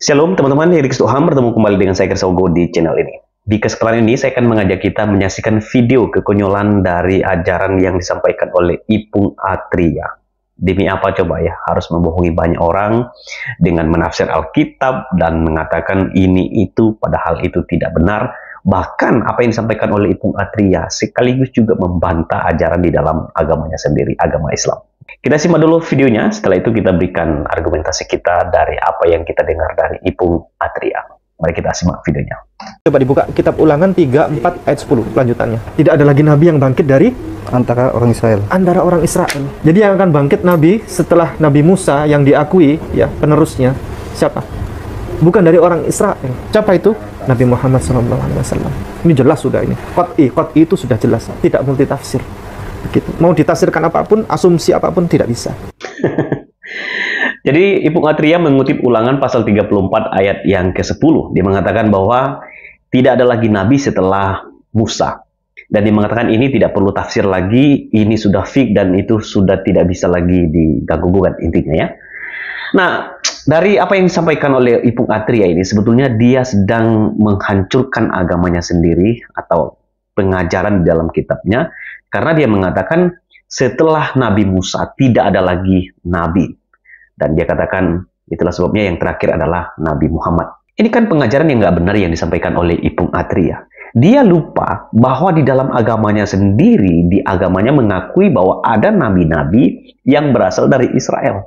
Shalom teman-teman, Hirik Tuhan bertemu kembali dengan saya Kersogo di channel ini. Di kesempatan ini saya akan mengajak kita menyaksikan video kekonyolan dari ajaran yang disampaikan oleh Ipung Atria. Demi apa coba ya, harus membohongi banyak orang dengan menafsir Alkitab dan mengatakan ini itu padahal itu tidak benar. Bahkan apa yang disampaikan oleh Ipung Atria sekaligus juga membantah ajaran di dalam agamanya sendiri, agama Islam. Kita simak dulu videonya, setelah itu kita berikan argumentasi kita dari apa yang kita dengar dari Ipung Atria. Mari kita simak videonya. Coba dibuka kitab Ulangan 3, 4, ayat 10 lanjutannya. Tidak ada lagi nabi yang bangkit dari antara orang Israel. Antara orang Israel. Jadi yang akan bangkit nabi setelah Nabi Musa yang diakui ya penerusnya siapa? Bukan dari orang Israel. Siapa itu? Nabi Muhammad SAW. Ini jelas sudah ini. Qat'i itu sudah jelas, tidak multitafsir. Begitu. Mau ditafsirkan apapun, asumsi apapun tidak bisa. Jadi Ipung Atria mengutip Ulangan pasal 34 ayat yang ke-10. Dia mengatakan bahwa tidak ada lagi nabi setelah Musa. Dan dia mengatakan ini tidak perlu tafsir lagi, ini sudah fix dan itu sudah tidak bisa lagi diganggu-gugat intinya ya. Nah, dari apa yang disampaikan oleh Ipung Atria ini sebetulnya dia sedang menghancurkan agamanya sendiri atau pengajaran di dalam kitabnya, karena dia mengatakan setelah Nabi Musa tidak ada lagi nabi. Dan dia katakan itulah sebabnya yang terakhir adalah Nabi Muhammad. Ini kan pengajaran yang nggak benar yang disampaikan oleh Ipung Atria. Dia lupa bahwa di dalam agamanya sendiri, di agamanya mengakui bahwa ada nabi-nabi yang berasal dari Israel.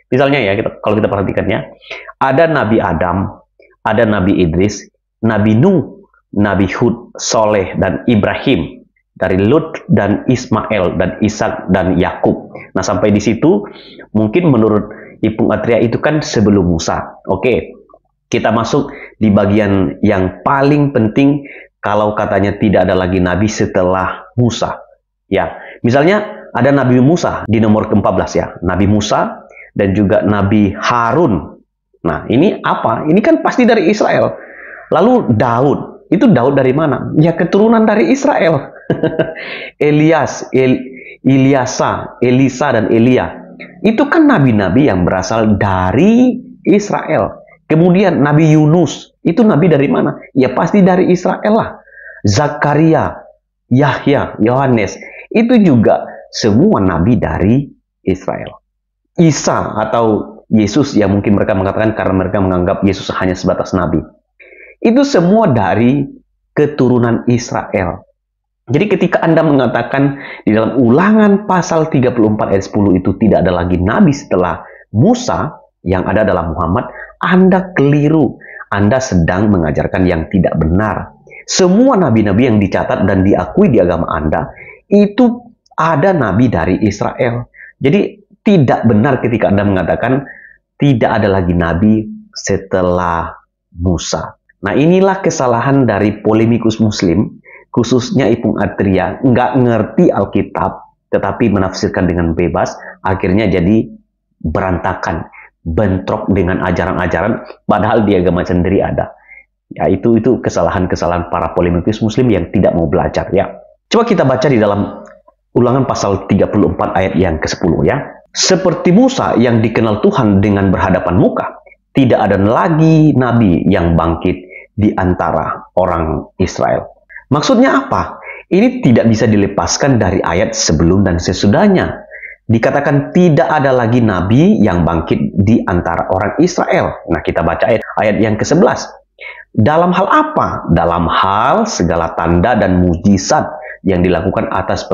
Misalnya ya, kalau kita perhatikan ya, ada Nabi Adam, ada Nabi Idris, Nabi Nuh, Nabi Hud, Soleh, dan Ibrahim. Dari Lut dan Ismail dan Ishak dan Yakub. Nah sampai di situ mungkin menurut Ipung Atria itu kan sebelum Musa. Oke, kita masuk di bagian yang paling penting kalau katanya tidak ada lagi nabi setelah Musa. Ya, misalnya ada Nabi Musa di nomor ke-14 ya, Nabi Musa dan juga Nabi Harun. Nah ini apa? Ini kan pasti dari Israel. Lalu Daud, itu Daud dari mana? Ya keturunan dari Israel. Elias, Ilyasa, Elisa, dan Elia. Itu kan nabi-nabi yang berasal dari Israel. Kemudian Nabi Yunus, itu nabi dari mana? Ya pasti dari Israel lah. Zakaria, Yahya, Yohanes, itu juga semua nabi dari Israel. Isa atau Yesus yang mungkin mereka mengatakan karena mereka menganggap Yesus hanya sebatas nabi. Itu semua dari keturunan Israel. Jadi ketika Anda mengatakan di dalam Ulangan pasal 34 ayat 10 itu tidak ada lagi nabi setelah Musa, yang ada adalah Muhammad, Anda keliru. Anda sedang mengajarkan yang tidak benar. Semua nabi-nabi yang dicatat dan diakui di agama Anda, itu ada nabi dari Israel. Jadi tidak benar ketika Anda mengatakan tidak ada lagi nabi setelah Musa. Nah inilah kesalahan dari polemikus muslim, khususnya Ipung Atria, nggak ngerti Alkitab, tetapi menafsirkan dengan bebas, akhirnya jadi berantakan, bentrok dengan ajaran-ajaran, padahal di agama sendiri ada. Ya itu kesalahan-kesalahan para polemikus muslim yang tidak mau belajar ya. Coba kita baca di dalam Ulangan pasal 34 ayat yang ke-10 ya. Seperti Musa yang dikenal Tuhan dengan berhadapan muka, tidak ada lagi nabi yang bangkit di antara orang Israel. Maksudnya apa? Ini tidak bisa dilepaskan dari ayat sebelum dan sesudahnya. Dikatakan tidak ada lagi nabi yang bangkit di antara orang Israel. Nah kita baca ayat yang ke-11. Dalam hal apa? Dalam hal segala tanda dan mujizat yang dilakukan atas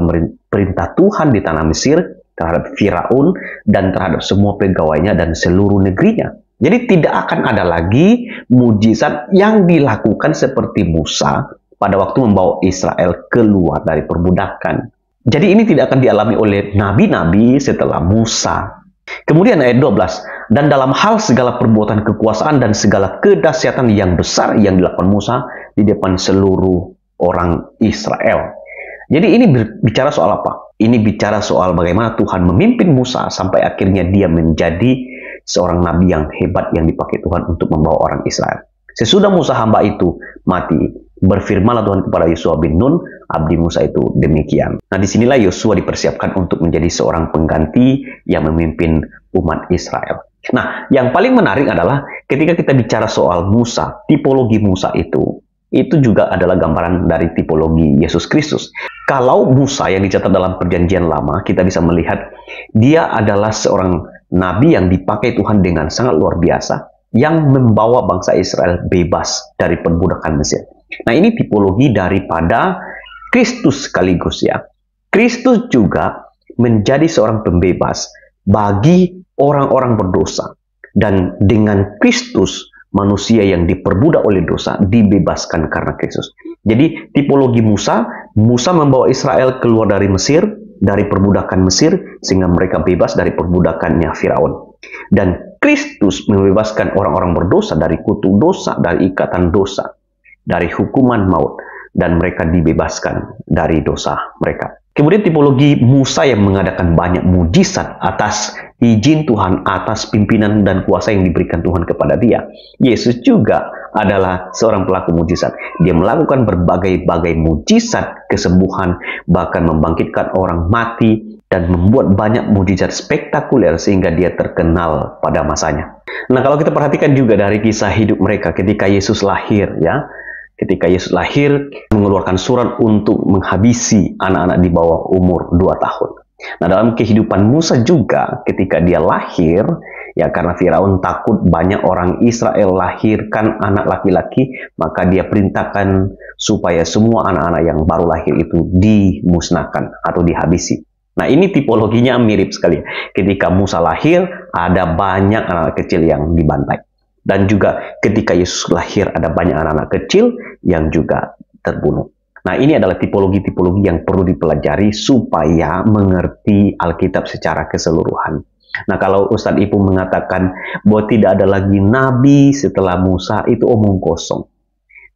perintah Tuhan di tanah Mesir terhadap Firaun dan terhadap semua pegawainya dan seluruh negerinya. Jadi tidak akan ada lagi mujizat yang dilakukan seperti Musa pada waktu membawa Israel keluar dari perbudakan. Jadi ini tidak akan dialami oleh nabi-nabi setelah Musa. Kemudian ayat 12. Dan dalam hal segala perbuatan kekuasaan dan segala kedahsyatan yang besar yang dilakukan Musa di depan seluruh orang Israel. Jadi ini bicara soal apa? Ini bicara soal bagaimana Tuhan memimpin Musa sampai akhirnya dia menjadi seorang nabi yang hebat yang dipakai Tuhan untuk membawa orang Israel. Sesudah Musa hamba itu mati, berfirmanlah Tuhan kepada Yosua bin Nun, abdi Musa itu demikian. Nah disinilah Yosua dipersiapkan untuk menjadi seorang pengganti yang memimpin umat Israel. Nah, yang paling menarik adalah ketika kita bicara soal Musa, tipologi Musa itu juga adalah gambaran dari tipologi Yesus Kristus. Kalau Musa yang dicatat dalam Perjanjian Lama, kita bisa melihat dia adalah seorang nabi yang dipakai Tuhan dengan sangat luar biasa, yang membawa bangsa Israel bebas dari perbudakan Mesir. Nah, ini tipologi daripada Kristus sekaligus ya. Kristus juga menjadi seorang pembebas bagi orang-orang berdosa. Dan dengan Kristus, manusia yang diperbudak oleh dosa dibebaskan karena Kristus. Jadi tipologi Musa membawa Israel keluar dari Mesir, dari perbudakan Mesir, sehingga mereka bebas dari perbudakannya Firaun. Dan Kristus membebaskan orang-orang berdosa dari kutuk dosa, dari ikatan dosa, dari hukuman maut, dan mereka dibebaskan dari dosa mereka. Kemudian tipologi Musa yang mengadakan banyak mujizat atas izin Tuhan, atas pimpinan dan kuasa yang diberikan Tuhan kepada dia. Yesus juga adalah seorang pelaku mujizat. Dia melakukan berbagai-bagai mujizat kesembuhan, bahkan membangkitkan orang mati, dan membuat banyak mujizat spektakuler sehingga dia terkenal pada masanya. Nah, kalau kita perhatikan juga dari kisah hidup mereka ketika Yesus lahir ya, ketika Yesus lahir, mengeluarkan surat untuk menghabisi anak-anak di bawah umur 2 tahun. Nah, dalam kehidupan Musa juga, ketika dia lahir, ya karena Firaun takut banyak orang Israel lahirkan anak laki-laki, maka dia perintahkan supaya semua anak-anak yang baru lahir itu dimusnahkan atau dihabisi. Nah, ini tipologinya mirip sekali. Ketika Musa lahir, ada banyak anak kecil yang dibantai. Dan juga ketika Yesus lahir ada banyak anak-anak kecil yang juga terbunuh. Nah, ini adalah tipologi-tipologi yang perlu dipelajari supaya mengerti Alkitab secara keseluruhan. Nah, kalau Ustadz Ipu mengatakan bahwa tidak ada lagi nabi setelah Musa, itu omong kosong.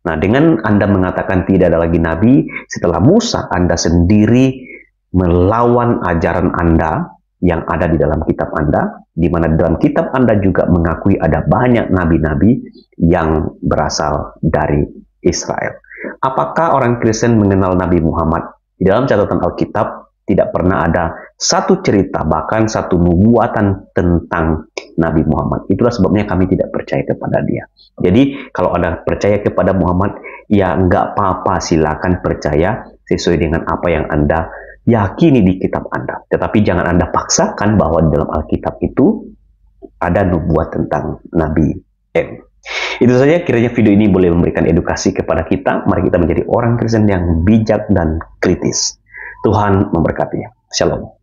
Nah, dengan Anda mengatakan tidak ada lagi nabi setelah Musa, Anda sendiri melawan ajaran Anda yang ada di dalam kitab Anda, di mana dalam kitab Anda juga mengakui ada banyak nabi-nabi yang berasal dari Israel. Apakah orang Kristen mengenal Nabi Muhammad? Di dalam catatan Alkitab tidak pernah ada satu cerita, bahkan satu nubuatan tentang Nabi Muhammad. Itulah sebabnya kami tidak percaya kepada dia. Jadi kalau Anda percaya kepada Muhammad, ya nggak apa-apa, silakan percaya sesuai dengan apa yang Anda yakini di kitab Anda. Tetapi jangan Anda paksakan bahwa di dalam Alkitab itu ada nubuat tentang Nabi M. Itu saja, kiranya video ini boleh memberikan edukasi kepada kita. Mari kita menjadi orang Kristen yang bijak dan kritis. Tuhan memberkati. Shalom.